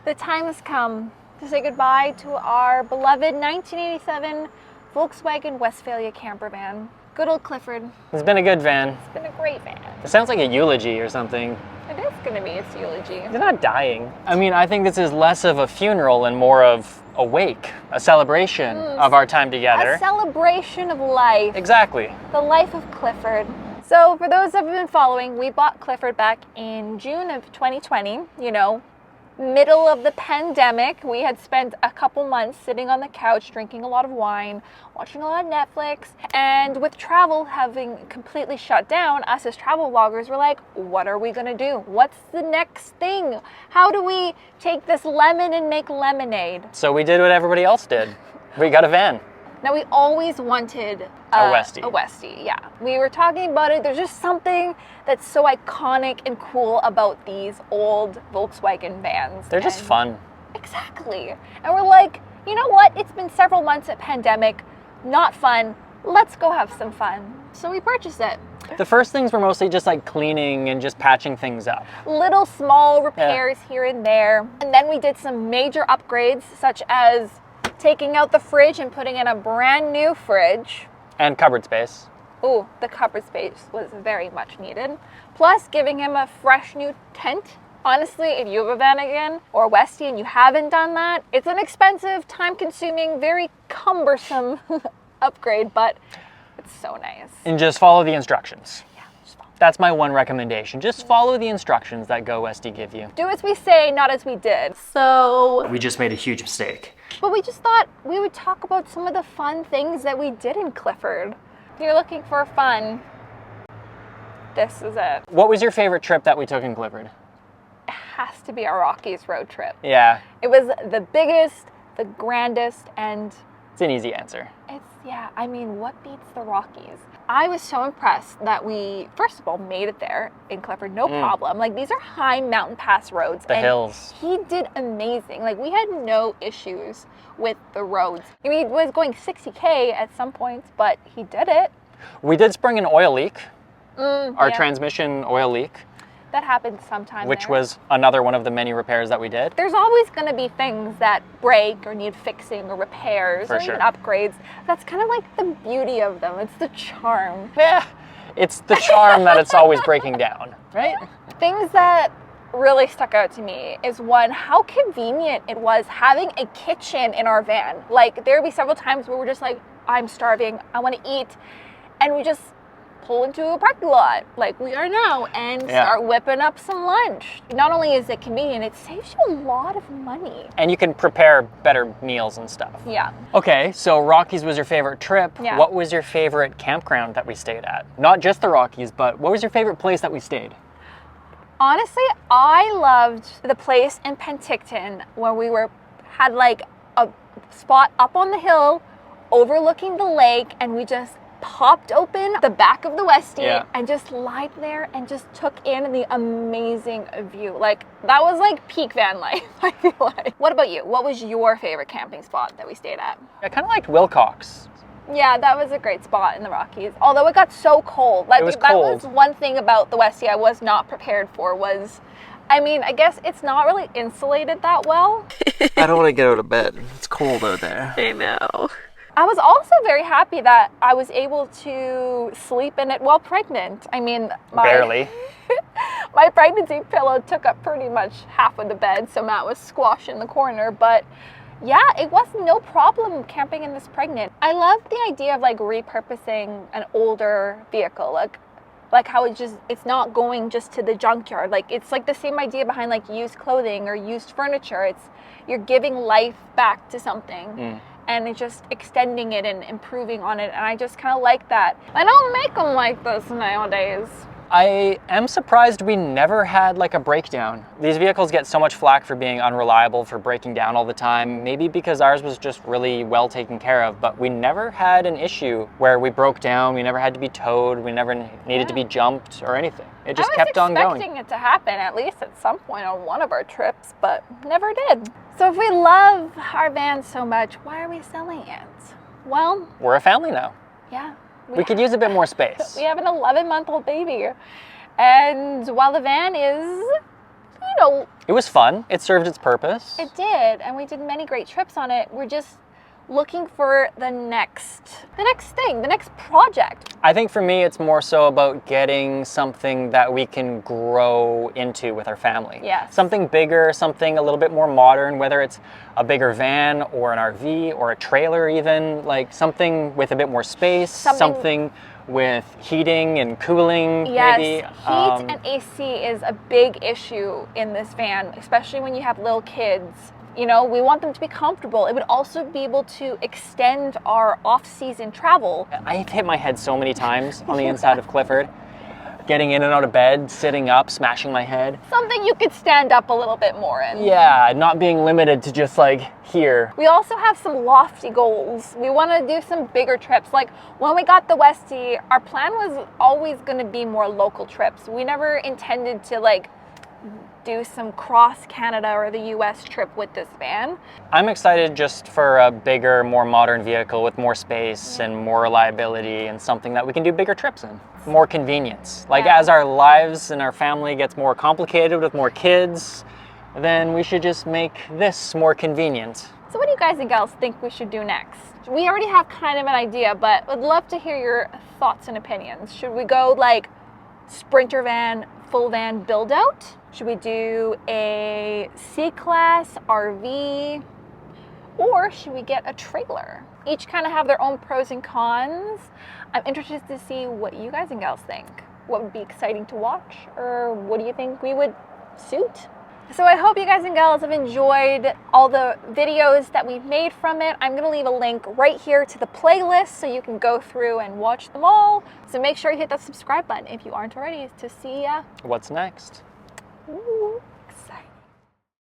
The time has come to say goodbye to our beloved 1987 Volkswagen Westfalia camper van. Good old Clifford. It's been a good van. It's been a great van. It sounds like a eulogy or something. It is going to be its eulogy. They're not dying. I mean, I think this is less of a funeral and more of a wake, a celebration of our time together. A celebration of life. Exactly. The life of Clifford. So for those that have been following, we bought Clifford back in June of 2020, middle of the pandemic. We had spent a couple months sitting on the couch, drinking a lot of wine, watching a lot of Netflix, and with travel having completely shut down, us as travel vloggers were like, what are we gonna do? What's the next thing? How do we take this lemon and make lemonade? So we did what everybody else did. We got a van. Now, we always wanted a Westie. A Westie, yeah. We were talking about it. There's just something that's so iconic and cool about these old Volkswagen vans. They're just fun. Exactly. And we're like, you know what? It's been several months of pandemic, not fun. Let's go have some fun. So we purchased it. The first things were mostly just like cleaning and just patching things up. Little small repairs here and there. And then we did some major upgrades, such as taking out the fridge and putting in a brand new fridge. And cupboard space. Ooh, the cupboard space was very much needed. Plus giving him a fresh new tent. Honestly, if you have a van again or a Westie and you haven't done that, it's an expensive, time-consuming, very cumbersome upgrade, but it's so nice. And just follow the instructions. Yeah, just follow. That's my one recommendation. Just follow the instructions that Go Westie give you. Do as we say, not as we did. So we just made a huge mistake. But we just thought we would talk about some of the fun things that we did in Clifford. If you're looking for fun, this is it. What was your favorite trip that we took in Clifford? It has to be our Rockies road trip. Yeah. It was the biggest, the grandest, and it's an easy answer. What beats the Rockies? I was so impressed that we, first of all, made it there in Clifford, no problem. Like, these are high mountain pass roads. The hills. He did amazing. Like, we had no issues with the roads. I mean, he was going 60K at some points, but he did it. We did spring an oil leak. Our Yeah. transmission oil leak. That happened sometime Which there. was another one of the many repairs that we did. There's always going to be things that break or need fixing or repairs For or sure. even upgrades. That's kind of like the beauty of them. It's the charm. Yeah, it's the charm that it's always breaking down, right? Things that really stuck out to me is, one, how convenient it was having a kitchen in our van. Like, there would be several times where we're just like, I'm starving, I want to eat, and we just pull into a parking lot like we are now and start whipping up some lunch. Not only is it convenient, it saves you a lot of money. And you can prepare better meals and stuff. Yeah. Okay, so Rockies was your favorite trip. Yeah. What was your favorite campground that we stayed at? Not just the Rockies, but what was your favorite place that we stayed? Honestly, I loved the place in Penticton where we had like a spot up on the hill overlooking the lake, and we just popped open the back of the Westie and just lied there and just took in the amazing view. Like, that was like peak van life, I feel like. What about you? What was your favorite camping spot that we stayed at? I kind of liked Wilcox. Yeah, that was a great spot in the Rockies. Although it got so cold. Like, it was that cold. was one thing about the Westie I was not prepared for was, I guess it's not really insulated that well. I don't want to get out of bed. It's cold out there. I know. I was also very happy that I was able to sleep in it while pregnant. Barely. My pregnancy pillow took up pretty much half of the bed, so Matt was squashed in the corner. But yeah, it was no problem camping in this pregnant. I love the idea of like repurposing an older vehicle, like how it's not going just to the junkyard. Like, it's like the same idea behind like used clothing or used furniture. You're giving life back to something. And it's just extending it and improving on it. And I just kind of like that. I don't make them like this nowadays. I am surprised we never had like a breakdown. These vehicles get so much flack for being unreliable, for breaking down all the time. Maybe because ours was just really well taken care of, but we never had an issue where we broke down, we never had to be towed, we never needed to be jumped or anything. It just kept on going. I was expecting it to happen at least at some point on one of our trips, but never did. So if we love our van so much, why are we selling it? Well, we're a family now. Yeah. We could use a bit more space. We have an 11-month-old baby. And while the van is, you know, It was fun. It served its purpose. it did, and we did many great trips on it. We're just looking for the next thing, the next project. I think for me, it's more so about getting something that we can grow into with our family. Yes. Something bigger, something a little bit more modern, whether it's a bigger van or an RV or a trailer even, like something with a bit more space, something with heating and cooling, Yes, maybe. heat and AC is a big issue in this van, especially when you have little kids. You know, we want them to be comfortable. It would also be able to extend our off-season travel. I've hit my head so many times on the inside of Clifford, getting in and out of bed, sitting up, smashing my head. Something you could stand up a little bit more in. Yeah, not being limited to just like here. We also have some lofty goals. We want to do some bigger trips. Like when we got the Westie, our plan was always going to be more local trips. We never intended to like do some cross Canada or the US trip with this van. I'm excited just for a bigger, more modern vehicle with more space and more reliability and something that we can do bigger trips in. More convenience. Like as our lives and our family gets more complicated with more kids, then we should just make this more convenient. So what do you guys and gals think we should do next? We already have kind of an idea, but would love to hear your thoughts and opinions. Should we go like Sprinter van, full van build out? Should we do a C-Class RV? Or should we get a trailer? Each kind of have their own pros and cons. I'm interested to see what you guys and gals think. What would be exciting to watch, or what do you think we would suit? So I hope you guys and gals have enjoyed all the videos that we've made from it. I'm gonna leave a link right here to the playlist so you can go through and watch them all. So make sure you hit that subscribe button if you aren't already to see What's next? Ooh.